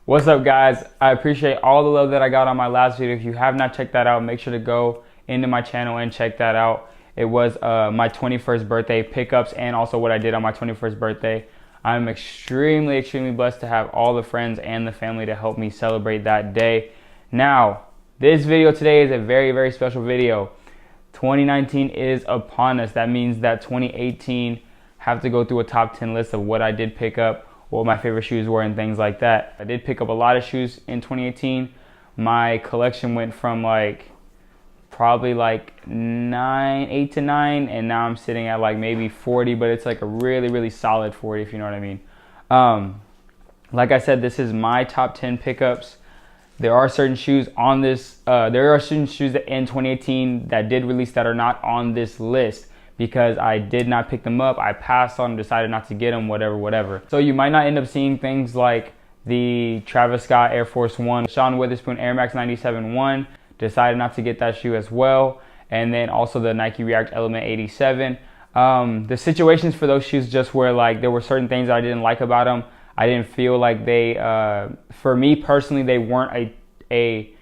What's up, guys? I appreciate all the love that I got on my last video. If you have not checked that out, make sure to go into my channel and check that out. It was my 21st birthday pickups and also what I did on my 21st birthday. I'm extremely blessed to have all the friends and the family to help me celebrate that day. Now, this video today is a very special video. 2019 is upon us. That means that 2018 have to go through a top 10 list of what I did pick up, what my favorite shoes were, and things like that. I did pick up a lot of shoes in 2018. My collection went from probably 8 to 9, and now I'm sitting at maybe 40, but it's like a really solid 40, if you know what I mean. Like I said, this is my top 10 pickups. There are certain shoes on this, there are certain shoes that in 2018 that did release that are not on this list because I did not pick them up. I passed on, decided not to get them, whatever. So you might not end up seeing things like the Travis Scott Air Force One, Sean Wotherspoon Air Max 97 1, decided not to get that shoe as well. And then also the Nike React Element 87. The situations for those shoes just were there were certain things that I didn't like about them. I didn't feel like they, for me personally, they weren't a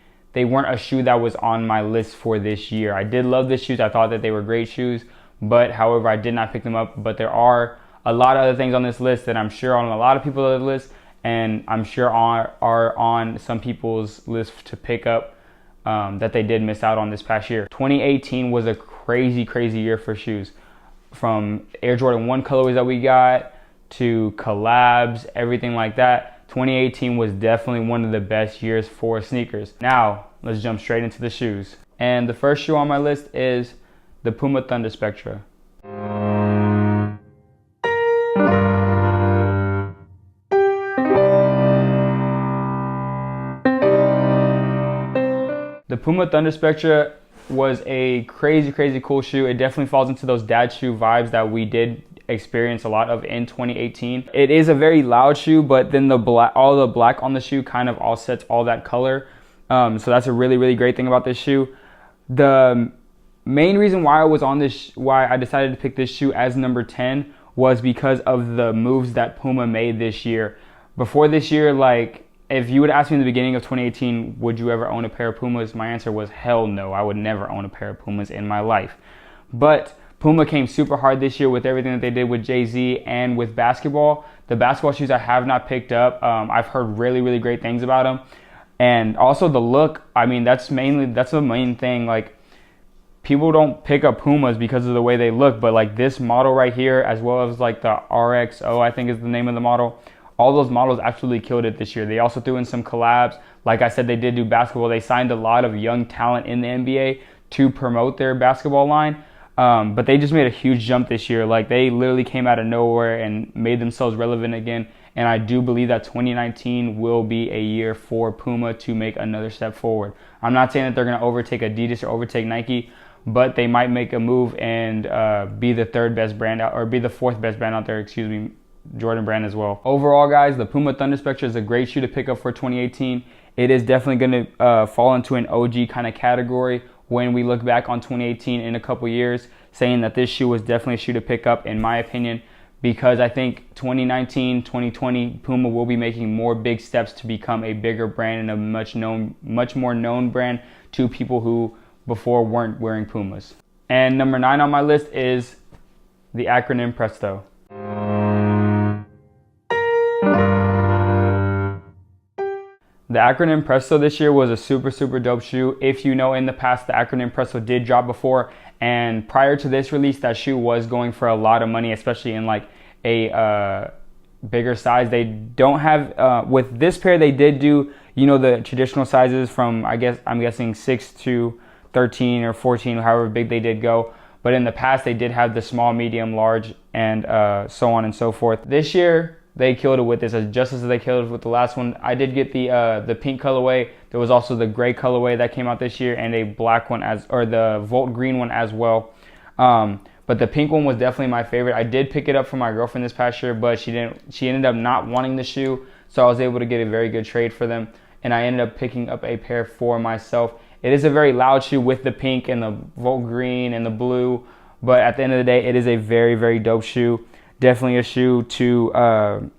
shoe that was on my list for this year. I did love the shoes. I thought that they were great shoes, but however, I did not pick them up. But there are a lot of other things on this list that I'm sure on a lot of people's list, and I'm sure are on some people's list to pick up that they did miss out on this past year. 2018 was a crazy year for shoes. From Air Jordan 1 colorways that we got, to collabs, everything like that. 2018 was definitely one of the best years for sneakers. Now, let's jump straight into the shoes. And the first shoe on my list is the Puma Thunder Spectra. The Puma Thunder Spectra was a crazy cool shoe. It definitely falls into those dad shoe vibes that we did experience a lot of in 2018. It is a very loud shoe, but then all the black on the shoe kind of offsets all that color. So that's a really great thing about this shoe. The main reason why why I decided to pick this shoe as number 10 was because of the moves that Puma made this year. Before this year, if you would ask me in the beginning of 2018, would you ever own a pair of Pumas? My answer was hell no. I would never own a pair of Pumas in my life. But Puma came super hard this year with everything that they did with Jay-Z and with basketball. The basketball shoes I have not picked up. I've heard really great things about them. And also the look, I mean, that's the main thing. People don't pick up Pumas because of the way they look, but this model right here, as well as the RXO, I think is the name of the model. All those models absolutely killed it this year. They also threw in some collabs. Like I said, they did do basketball. They signed a lot of young talent in the NBA to promote their basketball line. But they just made a huge jump this year. They literally came out of nowhere and made themselves relevant again. And I do believe that 2019 will be a year for Puma to make another step forward. I'm not saying that they're going to overtake Adidas or overtake Nike, but they might make a move and be the third best brand out, or be the fourth best brand out there, Jordan brand as well. Overall, guys, the Puma Thunder Spectra is a great shoe to pick up for 2018. It is definitely going to fall into an OG kind of category when we look back on 2018 in a couple years, saying that this shoe was definitely a shoe to pick up, in my opinion, because I think 2019, 2020, Puma will be making more big steps to become a bigger brand and a much more known brand to people who before weren't wearing Pumas. And number 9 on my list is the acronym Presto. The acronym Presto this year was a super dope shoe. If you know, in the past, the acronym Presto did drop before, and prior to this release, that shoe was going for a lot of money, especially in a bigger size. They don't have, with this pair, they did do, the traditional sizes from, I'm guessing 6 to 13 or 14, however big they did go. But in the past, they did have the small, medium, large, and so on and so forth. This year, they killed it with this, just as they killed it with the last one. I did get the pink colorway. There was also the gray colorway that came out this year, and a black one or the Volt green one as well. But the pink one was definitely my favorite. I did pick it up for my girlfriend this past year, but she ended up not wanting the shoe, so I was able to get a very good trade for them, and I ended up picking up a pair for myself. It is a very loud shoe with the pink and the Volt green and the blue, but at the end of the day, it is a very dope shoe. Definitely a shoe to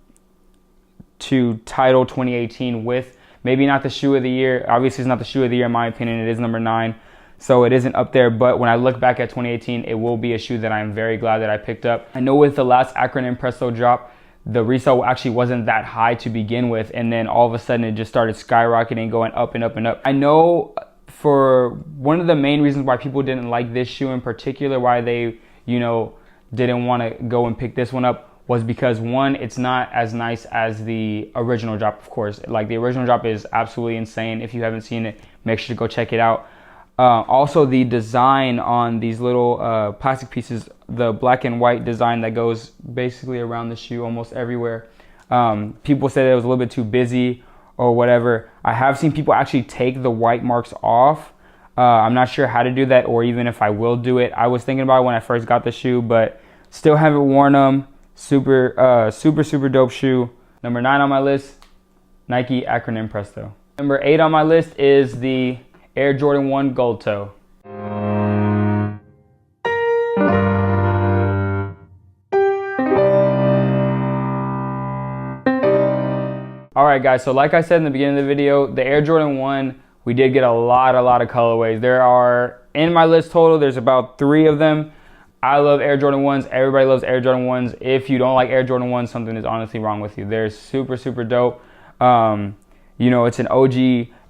to title 2018 with. Maybe not the shoe of the year. Obviously, it's not the shoe of the year in my opinion. It is number 9. So it isn't up there, but when I look back at 2018, it will be a shoe that I'm very glad that I picked up. I know with the last Akron Impresso drop, the resale actually wasn't that high to begin with, and then all of a sudden it just started skyrocketing, going up and up and up. I know for one of the main reasons why people didn't like this shoe in particular, why they, you know, didn't want to go and pick this one up, was because one, it's not as nice as the original drop, of course. Like the original drop is absolutely insane. If you haven't seen it, make sure to go check it out. Also, the design on these little plastic pieces, the black and white design that goes basically around the shoe almost everywhere. People said it was a little bit too busy or whatever. I have seen people actually take the white marks off. I'm not sure how to do that or even if I will do it. I was thinking about it when I first got the shoe, but still haven't worn them. Super dope shoe. Number 9 on my list, Nike Akron Impresso. Number 8 on my list is the Air Jordan 1 Gold Toe. Alright guys, so like I said in the beginning of the video, the Air Jordan 1, we did get a lot of colorways. There are, in my list total, there's about 3 of them. I love Air Jordan 1s. Everybody loves Air Jordan 1s. If you don't like Air Jordan 1s, something is honestly wrong with you. They're super dope. You know, it's an OG,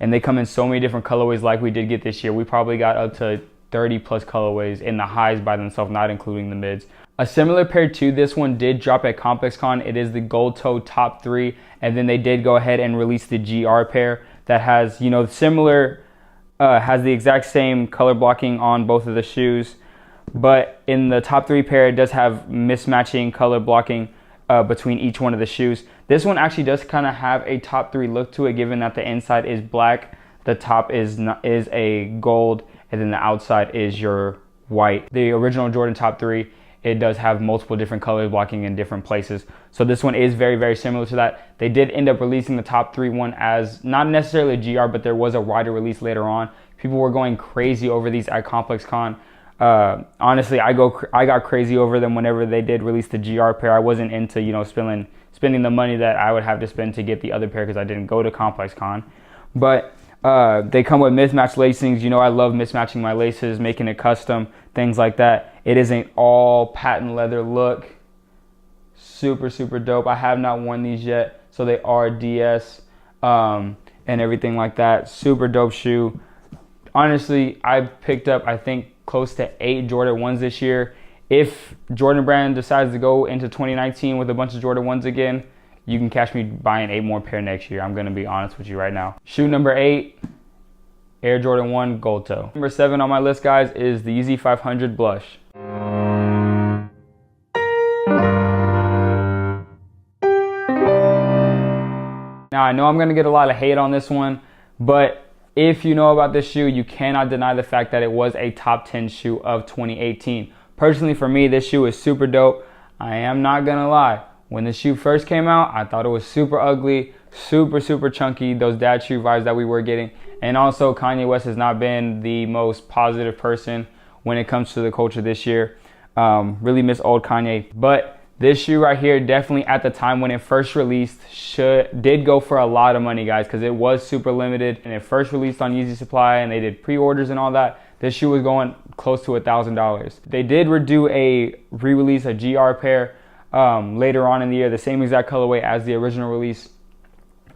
and they come in so many different colorways like we did get this year. We probably got up to 30 plus colorways in the highs by themselves, not including the mids. A similar pair to this one did drop at ComplexCon. It is the Gold Toe Top 3, and then they did go ahead and release the GR pair that has, you know, similar, has the exact same color blocking on both of the shoes. But in the top 3 pair, it does have mismatching color blocking between each one of the shoes. This one actually does kind of have a top 3 look to it, given that the inside is black, the top is a gold, and then the outside is your white. The original Jordan top 3, it does have multiple different colors blocking in different places. So this one is very similar to that. They did end up releasing the top 3 one as not necessarily a GR, but there was a wider release later on. People were going crazy over these at ComplexCon. Honestly, I got crazy over them whenever they did release the GR pair. I wasn't into, you know, spending the money that I would have to spend to get the other pair because I didn't go to ComplexCon. But they come with mismatched lacings. You know, I love mismatching my laces, making it custom, things like that. It isn't all patent leather look. Super dope. I have not worn these yet, so they are DS and everything like that. Super dope shoe. Honestly, I picked up, I think, close to 8 Jordan 1s this year. If Jordan Brand decides to go into 2019 with a bunch of Jordan 1s again, you can catch me buying 8 more pair next year. I'm going to be honest with you right now. Shoe number 8, Air Jordan 1 Gold Toe. Number 7 on my list, guys, is the Yeezy 500 Blush. Now, I know I'm going to get a lot of hate on this one, but if you know about this shoe, you cannot deny the fact that it was a top 10 shoe of 2018. Personally, for me, this shoe is super dope. I am not gonna lie. When the shoe first came out, I thought it was super ugly, super chunky, those dad shoe vibes that we were getting. And also, Kanye West has not been the most positive person when it comes to the culture this year. Really miss old Kanye. But this shoe right here, definitely at the time when it first released, did go for a lot of money, guys, because it was super limited and it first released on Yeezy Supply and they did pre-orders and all that. This shoe was going close to $1,000. They did do a re-release, a GR pair later on in the year, the same exact colorway as the original release,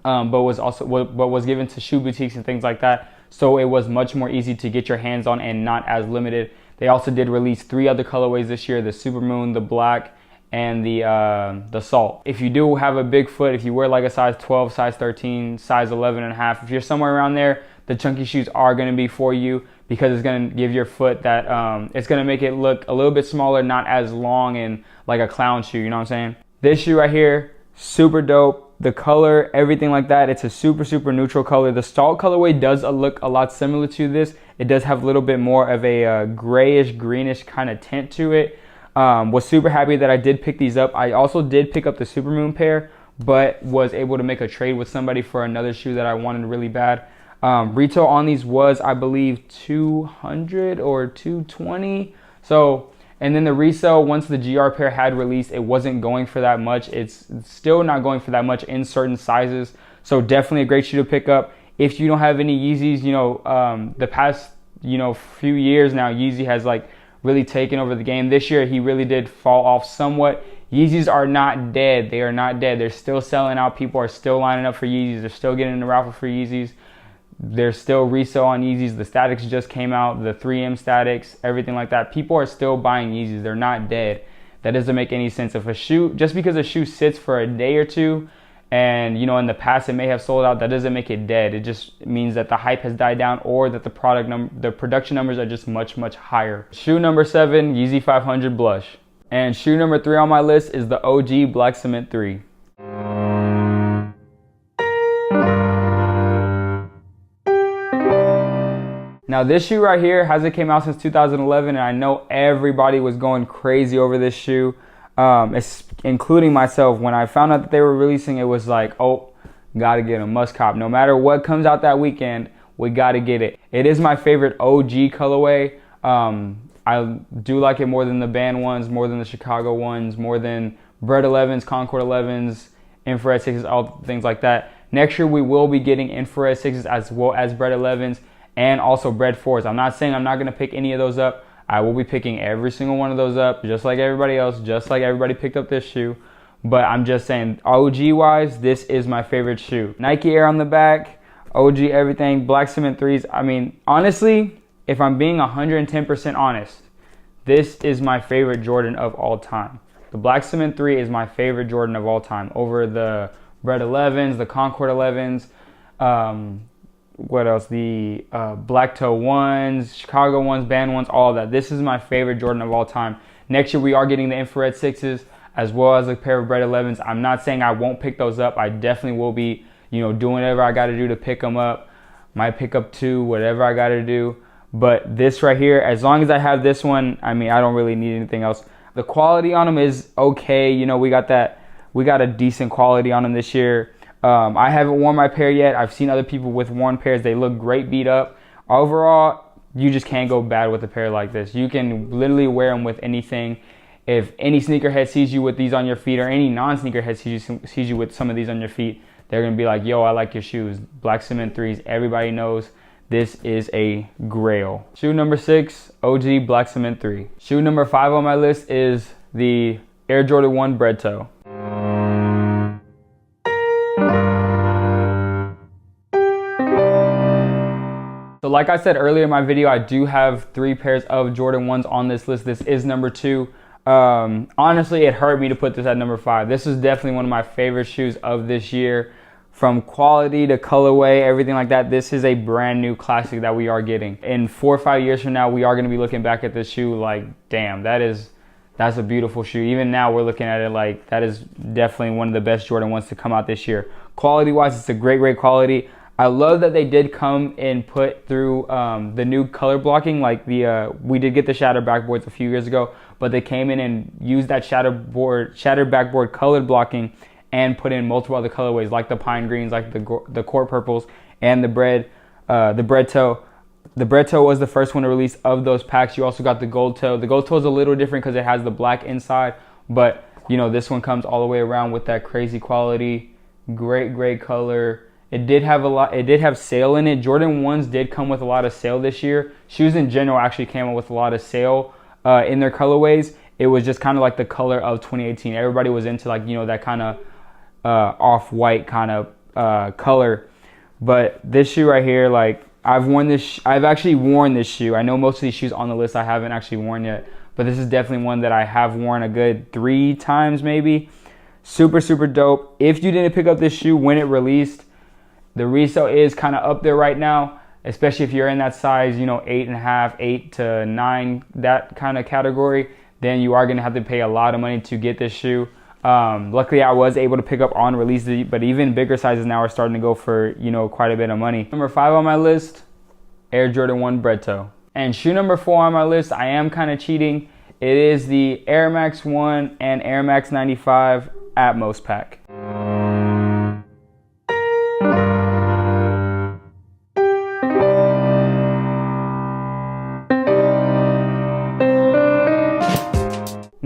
but was given to shoe boutiques and things like that. So it was much more easy to get your hands on and not as limited. They also did release 3 other colorways this year: the Supermoon, the Black, and the Salt. If you do have a big foot, if you wear like a size 12, size 13, size 11 and a half, if you're somewhere around there, the chunky shoes are going to be for you, because it's going to give your foot that, it's going to make it look a little bit smaller, not as long and like a clown shoe, you know what I'm saying? This shoe right here, super dope. The color, everything like that, it's a super neutral color. The Salt colorway does look a lot similar to this. It does have a little bit more of a grayish, greenish kind of tint to it. Was super happy that I did pick these up. I also did pick up the Supermoon pair, but was able to make a trade with somebody for another shoe that I wanted really bad. Retail on these was, I believe, $200 or $220. So And then the resale, once the GR pair had released, it wasn't going for that much. It's still not going for that much in certain sizes. So definitely a great shoe to pick up. If you don't have any Yeezys, the past, few years now, Yeezy has like really taken over the game. This year, he really did fall off somewhat. Yeezys are not dead. They are not dead. They're still selling out. People are still lining up for Yeezys. They're still getting in the raffle for Yeezys. There's still resale on Yeezys. The Statics just came out, the 3M Statics, everything like that. People are still buying Yeezys. They're not dead. That doesn't make any sense. If a shoe, just because a shoe sits for a day or two, and in the past it may have sold out, that doesn't make it dead. It just means that the hype has died down, or that the production numbers are just much, much higher. Shoe number 7, Yeezy 500 Blush. And shoe number 3 on my list is the OG Black Cement 3. Now this shoe right here hasn't came out since 2011, and I know everybody was going crazy over this shoe, including myself. When I found out that they were releasing, it was like, oh, gotta get a must cop. No matter what comes out that weekend, we gotta get it. It is my favorite OG colorway. I do like it more than the Band ones, more than the Chicago ones, more than Bred 11s, Concord 11s, Infrared 6s, all things like that. Next year we will be getting Infrared 6s as well as Bred 11s. And also Bred 4s. I'm not saying I'm not going to pick any of those up. I will be picking every single one of those up, just like everybody else, just like everybody picked up this shoe. But I'm just saying, OG-wise, this is my favorite shoe. Nike Air on the back, OG everything, Black Cement 3s. I mean, honestly, if I'm being 110% honest, this is my favorite Jordan of all time. The Black Cement 3 is my favorite Jordan of all time, over the Bred 11s, the Concord 11s, what else? The Black Toe ones, Chicago ones, Band ones, all of that. This is my favorite Jordan of all time. Next year we are getting the Infrared 6s as well as a pair of Bred 11s. I'm not saying I won't pick those up. I definitely will be, doing whatever I got to do to pick them up. Might pick up 2, whatever I got to do. But this right here, as long as I have this one, I mean, I don't really need anything else. The quality on them is okay. We got a decent quality on them this year. I haven't worn my pair yet. I've seen other people with worn pairs. They look great beat up. Overall, you just can't go bad with a pair like this. You can literally wear them with anything. If any sneakerhead sees you with these on your feet, or any non-sneakerhead sees you with some of these on your feet, they're going to be like, yo, I like your shoes. Black Cement 3s, everybody knows this is a grail. Shoe number 6, OG Black Cement 3. Shoe number 5 on my list is the Air Jordan 1 Bred Toe. So like I said earlier in my video, I do have 3 pairs of Jordan 1s on this list. This is number 2. Honestly, it hurt me to put this at number 5. This is definitely one of my favorite shoes of this year. From quality to colorway, everything like that, this is a brand new classic that we are getting. In 4 or 5 years from now, we are going to be looking back at this shoe like, damn, that's a beautiful shoe. Even now, we're looking at it like, that is definitely one of the best Jordan 1s to come out this year. Quality-wise, it's a great, great quality. I love that they did come and put through the new color blocking. Like we did get the shattered backboards a few years ago, but they came in and used that shattered backboard colored blocking and put in multiple other colorways, like the pine greens, like the court purples, and the Bred Toe. The Bred Toe was the first one to release of those packs. You also got the gold toe. The gold toe is a little different because it has the black inside, but this one comes all the way around with that crazy quality, great, great color. It did have sale in it. Jordan 1s did come with a lot of sale this year. Shoes in general actually came up with a lot of sale in their colorways. It was just kind of like the color of 2018. Everybody was into like, that kind of off-white kind of color. But this shoe right here, like I've actually worn this shoe. I know most of these shoes on the list I haven't actually worn yet, but this is definitely one that I have worn a good 3 times maybe. Super, super dope. If you didn't pick up this shoe when it released, the resale is kind of up there right now, especially if you're in that size, 8.5, 8 to 9, that kind of category, then you are going to have to pay a lot of money to get this shoe. Luckily, I was able to pick up on release, but even bigger sizes now are starting to go for, quite a bit of money. Number 5 on my list, Air Jordan 1 Bred Toe. And shoe number 4 on my list, I am kind of cheating. It is the Air Max 1 and Air Max 95 Atmos pack.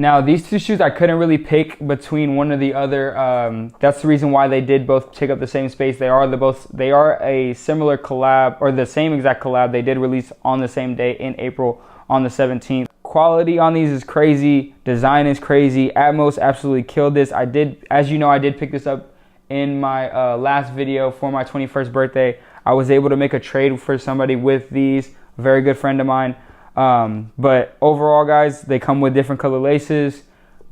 Now, these two shoes, I couldn't really pick between one or the other. That's the reason why they did both take up the same space. They are a similar collab, or the same exact collab. They did release on the same day in April on the 17th. Quality on these is crazy. Design is crazy. Atmos absolutely killed this. As you know, I did pick this up in my last video for my 21st birthday. I was able to make a trade for somebody with these, a very good friend of mine. But overall, guys, they come with different color laces.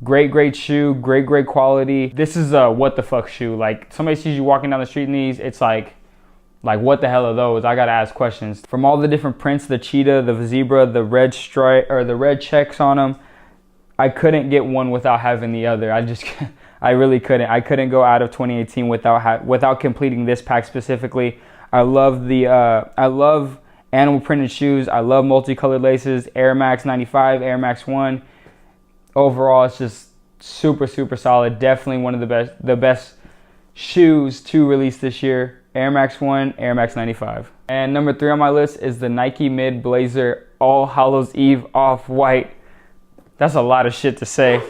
Great shoe, great quality. This is a what the fuck shoe. Like, somebody sees you walking down the street in these, it's like what the hell are those? I gotta ask questions. From all the different prints, the cheetah, the zebra, the red stripe, or the red checks on them, I couldn't get one without having the other. I really couldn't. I couldn't go out of 2018 without completing this pack specifically. I love animal printed shoes. I love multicolored laces. Air Max 95, Air Max 1. Overall, it's just super solid. Definitely one of the best shoes to release this year. Air Max 1, Air Max 95. And number 3 on my list is the Nike Mid Blazer All Hallows Eve Off-White. That's a lot of shit to say.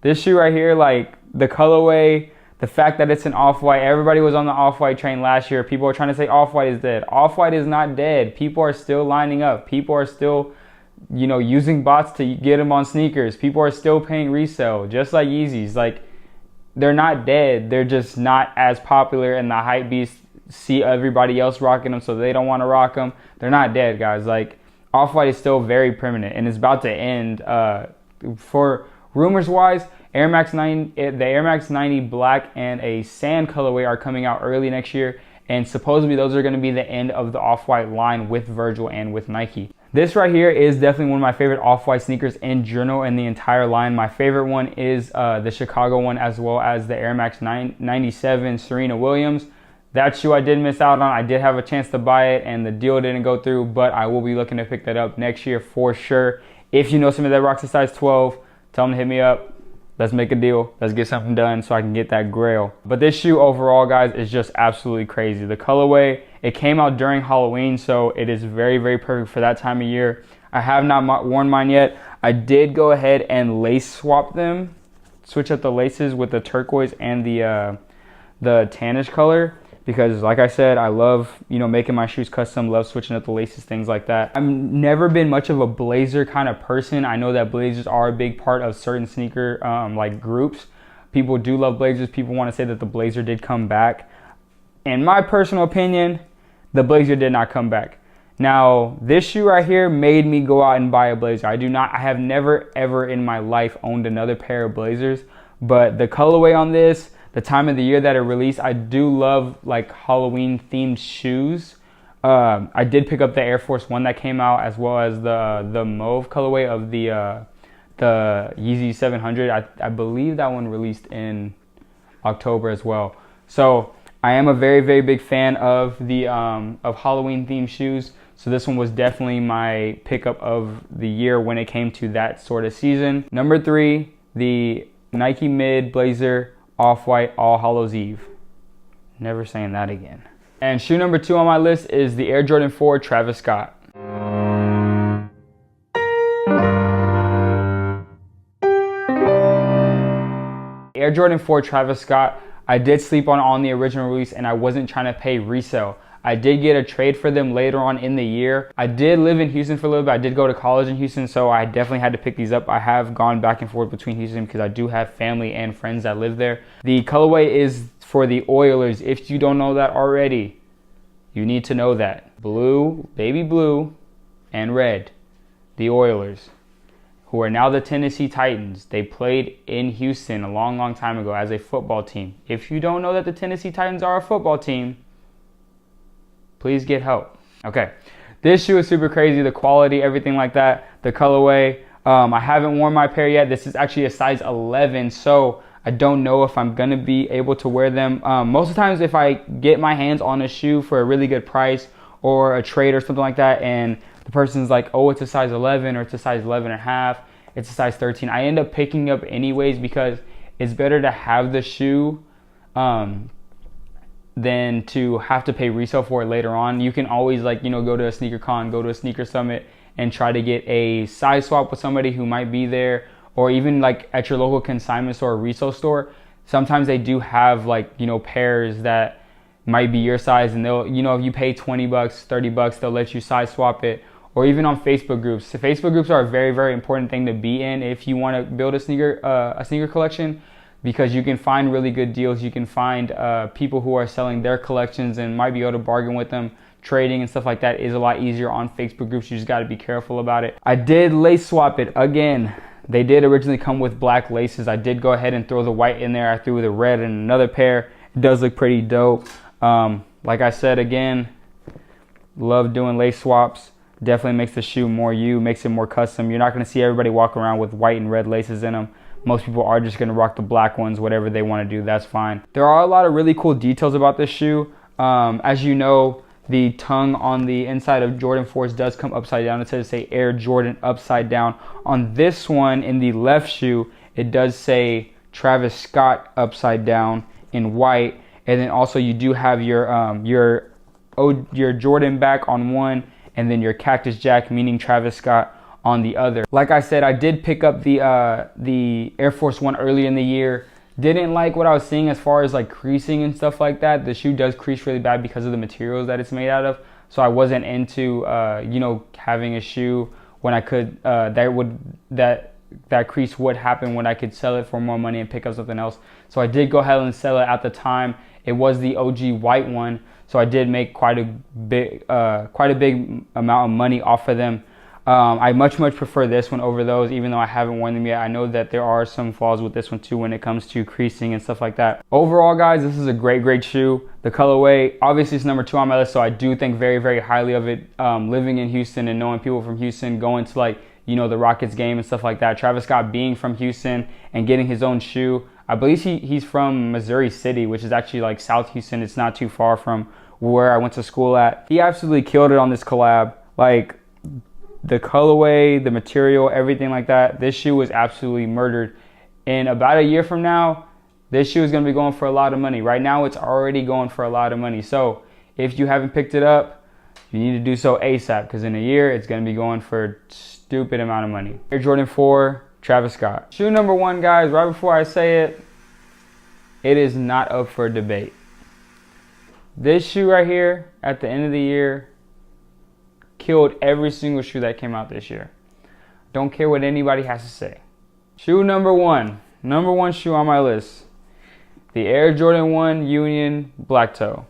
This shoe right here, like the colorway, the fact that it's an off-white, everybody was on the off-white train last year. People are trying to say off-white is dead. Off-white is not dead. People are still lining up. People are still, you know, using bots to get them on sneakers. People are still paying resale, just like Yeezys. Like, they're not dead. They're just not as popular, and the hype beasts see everybody else rocking them, so they don't want to rock them. They're not dead, guys. Like, off-white is still very permanent, and it's about to end. For rumors wise, the Air Max 90 black and a sand colorway are coming out early next year, and supposedly those are going to be the end of the off-white line with Virgil and with Nike. This right here is definitely one of my favorite off-white sneakers in general in the entire line. My favorite one is the Chicago one, as well as the Air Max 97 Serena Williams. That shoe I did miss out on. I did have a chance to buy it and the deal didn't go through, but I will be looking to pick that up next year for sure. If you know somebody that rocks a size 12, tell them to hit me up. Let's make a deal. Let's get something done so I can get that grail. But this shoe overall, guys, is just absolutely crazy. The colorway, it came out during Halloween, so it is very perfect for that time of year. I have not worn mine yet. I did go ahead and lace swap them, switch up the laces with the turquoise and the tannish color, because like I said, I love, you know, making my shoes custom, love switching up the laces, things like that. I've never been much of a blazer kind of person. I know that blazers are a big part of certain sneaker like groups. People do love blazers. People want to say that the blazer did come back. In my personal opinion, the blazer did not come back. Now, this shoe right here made me go out and buy a blazer. I have never ever in my life owned another pair of blazers, but the colorway on this, the time of the year that it released, I do love like Halloween themed shoes. I did pick up the Air Force One that came out, as well as the mauve colorway of the Yeezy 700. I believe that one released in October as well. So I am a very big fan of the of Halloween themed shoes. So this one was definitely my pickup of the year when it came to that sort of season. Number 3, the Nike Mid Blazer Off-White All Hallows Eve. Never saying that again. And shoe number 2 on my list is the Air Jordan 4 Travis Scott. Air Jordan 4 Travis Scott, I did sleep on the original release, and I wasn't trying to pay resale. I did get a trade for them later on in the year. I did live in Houston for a little bit. I did go to college in Houston, so I definitely had to pick these up. I have gone back and forth between Houston because I do have family and friends that live there. The colorway is for the Oilers. If you don't know that already, you need to know that. Blue, baby blue, and red. The Oilers, who are now the Tennessee Titans. They played in Houston a long time ago as a football team. If you don't know that the Tennessee Titans are a football team, please get help. Okay, this shoe is super crazy. The quality, everything like that. The colorway. I haven't worn my pair yet. This is actually a size 11, so I don't know if I'm gonna be able to wear them. Most of the times, if I get my hands on a shoe for a really good price or a trade or something like that, and the person's like, oh, it's a size 11 or it's a size 11 and a half, it's a size 13, I end up picking up anyways, because it's better to have the shoe than to have to pay resale for it later on. You can always, like, you know, go to a sneaker con, go to a sneaker summit, and try to get a size swap with somebody who might be there, or even like at your local consignment store or resale store. Sometimes they do have, like, you know, pairs that might be your size, and they'll, you know, if you pay 20 bucks, 30 bucks, they'll let you size swap it. Or even on Facebook groups. So Facebook groups are a very, very important thing to be in if you want to build a sneaker collection, because you can find really good deals. You can find people who are selling their collections and might be able to bargain with them. Trading and stuff like that is a lot easier on Facebook groups. You just got to be careful about it. I did lace swap it again. They did originally come with black laces. I did go ahead and throw the white in there. I threw the red in another pair. It does look pretty dope. Like I said, again, love doing lace swaps. Definitely makes the shoe more you, makes it more custom. You're not going to see everybody walk around with white and red laces in them. Most people are just going to rock the black ones, whatever they want to do, that's fine. There are a lot of really cool details about this shoe. As you know, the tongue on the inside of Jordan 4s does come upside down. It says say Air Jordan upside down. On this one, in the left shoe, it does say Travis Scott upside down in white. And then also you do have your Jordan back on one, and then your Cactus Jack, meaning Travis Scott, on the other. Like I said, I did pick up the Air Force One earlier in the year. Didn't like what I was seeing as far as like creasing and stuff like that. The shoe does crease really bad because of the materials that it's made out of. So I wasn't into you know, having a shoe when I could that crease would happen when I could sell it for more money and pick up something else. So I did go ahead and sell it at the time. It was the OG white one. So I did make quite a big amount of money off of them. I much prefer this one over those, even though I haven't worn them yet. I know that there are some flaws with this one too when it comes to creasing and stuff like that. Overall, guys, this is a great shoe. The colorway, obviously, it's number 2 on my list, so I do think very highly of it. Living in Houston and knowing people from Houston, going to, like, you know, the Rockets game and stuff like that. Travis Scott being from Houston and getting his own shoe. I believe he's from Missouri City, which is actually like South Houston. It's not too far from where I went to school at. He absolutely killed it on this collab. Like, the colorway, the material, everything like that. This shoe was absolutely murdered. In about a year from now, this shoe is going to be going for a lot of money. Right now, it's already going for a lot of money. So if you haven't picked it up, you need to do so ASAP, because in a year, it's going to be going for a stupid amount of money. Air Jordan 4, Travis Scott. Shoe number 1, guys, right before I say it, it is not up for debate. This shoe right here, at the end of the year, killed every single shoe that came out this year. Don't care what anybody has to say. Shoe number 1 shoe on my list, the Air Jordan 1 Union Black Toe.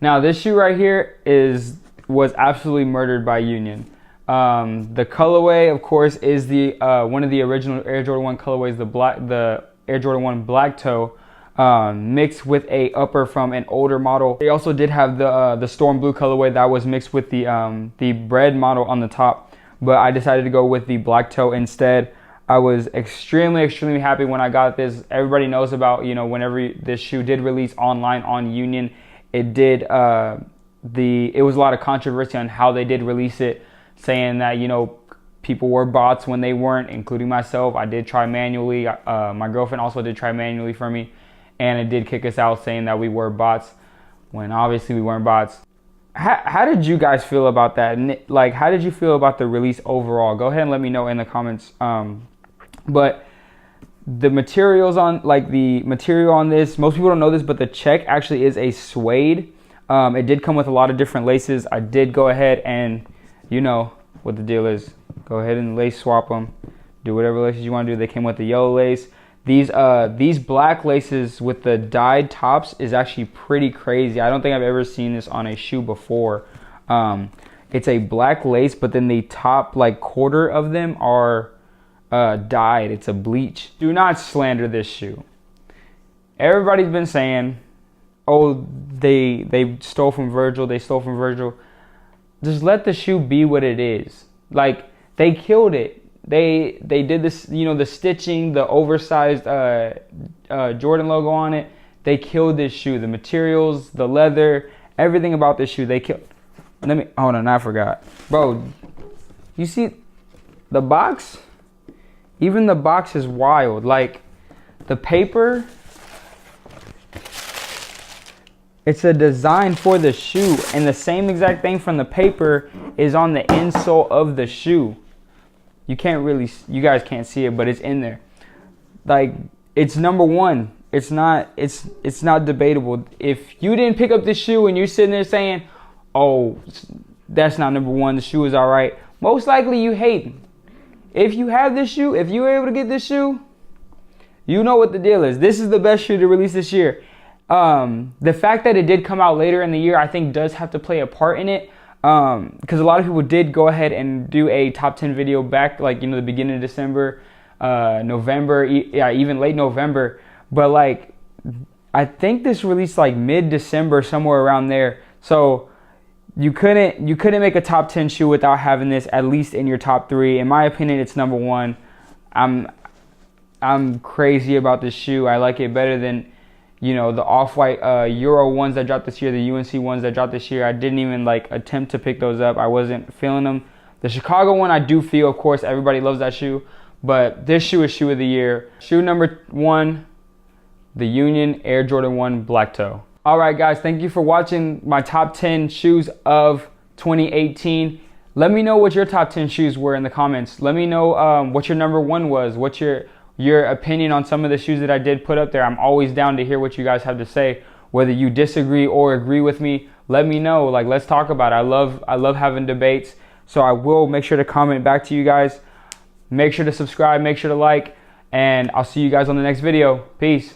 Now, this shoe right here was absolutely murdered by Union. The colorway, of course, is the one of the original Air Jordan 1 colorways, the Air Jordan 1 Black Toe, mixed with a upper from an older model. They also did have the Storm Blue colorway that was mixed with the bread model on the top, but I decided to go with the Black Toe instead. I was extremely happy when I got this. Everybody knows about, you know, whenever this shoe did release online on Union, it did it was a lot of controversy on how they did release it, saying that, you know, people were bots when they weren't, including myself. I did try manually. My girlfriend also did try manually for me, and it did kick us out saying that we were bots, when obviously we weren't bots. How did you guys feel about that? Like, how did you feel about the release overall? Go ahead and let me know in the comments. But the materials on, like, the material on this, most people don't know this, but the check actually is a suede. It did come with a lot of different laces. I did go ahead and, you know what the deal is. Go ahead and lace swap them. Do whatever laces you want to do. They came with the yellow lace. These black laces with the dyed tops is actually pretty crazy. I don't think I've ever seen this on a shoe before. It's a black lace, but then the top, like, quarter of them are dyed. It's a bleach. Do not slander this shoe. Everybody's been saying, oh, they stole from Virgil. They stole from Virgil. Just let the shoe be what it is. Like, they killed it. They did this, you know, the stitching, the oversized Jordan logo on it. They killed this shoe. The materials, the leather, everything about this shoe, they killed. Hold on, I forgot. Bro, you see the box, even the box is wild. Like the paper, it's a design for the shoe, and the same exact thing from the paper is on the insole of the shoe. You guys can't see it, but it's in there. Like, it's number one. It's not debatable. If you didn't pick up this shoe and you're sitting there saying, oh, that's not number one, the shoe is all right, most likely you hating. If you have this shoe, if you were able to get this shoe, you know what the deal is. This is the best shoe to release this year. The fact that it did come out later in the year, I think does have to play a part in it. Because a lot of people did go ahead and do a top 10 video back, like, the beginning of December, November, even late November. But like, I think this released like mid-December, somewhere around there. So you couldn't make a top 10 shoe without having this at least in your top 3. In my opinion, it's number 1. I'm crazy about this shoe. I like it better than, the off-white Euro ones that dropped this year, the UNC ones that dropped this year. I didn't even like attempt to pick those up. I wasn't feeling them. The Chicago one I do feel, of course, everybody loves that shoe. But this shoe is shoe of the year. Shoe number 1, the Union Air Jordan 1 Black Toe. All right, guys, thank you for watching my top 10 shoes of 2018. Let me know what your top 10 shoes were in the comments. Let me know what your number 1 was. What's your opinion on some of the shoes that I did put up there. I'm always down to hear what you guys have to say. Whether you disagree or agree with me, let me know. Like, let's talk about it. I love having debates. So I will make sure to comment back to you guys. Make sure to subscribe, make sure to like, and I'll see you guys on the next video. Peace.